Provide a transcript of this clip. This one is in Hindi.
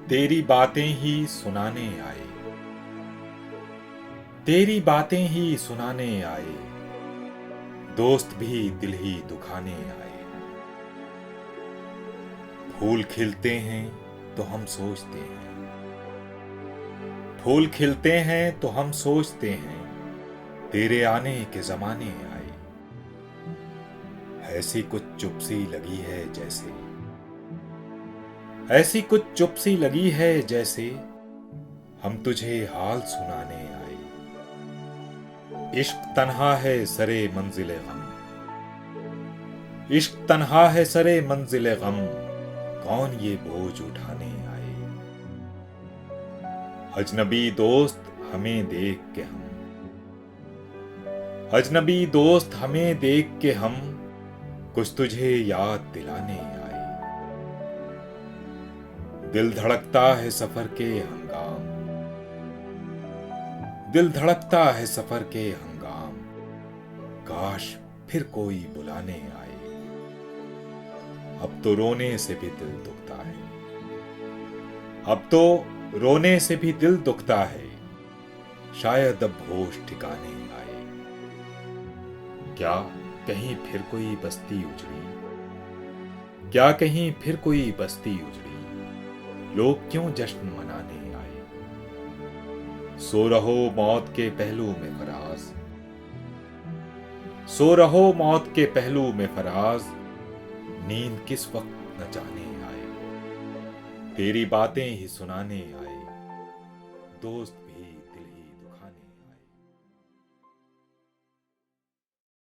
तेरी बातें ही सुनाने आए, तेरी बातें ही सुनाने आए, दोस्त भी दिल ही दुखाने आए। फूल खिलते हैं तो हम सोचते हैं, फूल खिलते हैं तो हम सोचते हैं, तेरे आने के जमाने आए। ऐसी कुछ चुप सी लगी है जैसे, ऐसी कुछ चुप सी लगी है जैसे हम तुझे हाल सुनाने आए। इश्क तन्हा है सरे मंजिले गम, इश्क तन्हा है सरे मंजिले गम, कौन ये बोझ उठाने आए। अजनबी दोस्त हमें देख के हम, अजनबी दोस्त हमें देख के हम कुछ तुझे याद दिलाने आए। दिल धड़कता है सफर के हंगाम, दिल धड़कता है सफर के हंगाम, काश फिर कोई बुलाने आए। अब तो रोने से भी दिल दुखता है, अब तो रोने से भी दिल दुखता है, शायद अब होश ठिकाने आए। क्या कहीं फिर कोई बस्ती उजड़ी, क्या कहीं फिर कोई बस्ती उजड़ी, लोग क्यों जश्न मनाने आए। सो रहो मौत के पहलू में फराज, सो रहो मौत के पहलू में फराज, नींद किस वक्त न जाने आए। तेरी बातें ही सुनाने आए, दोस्त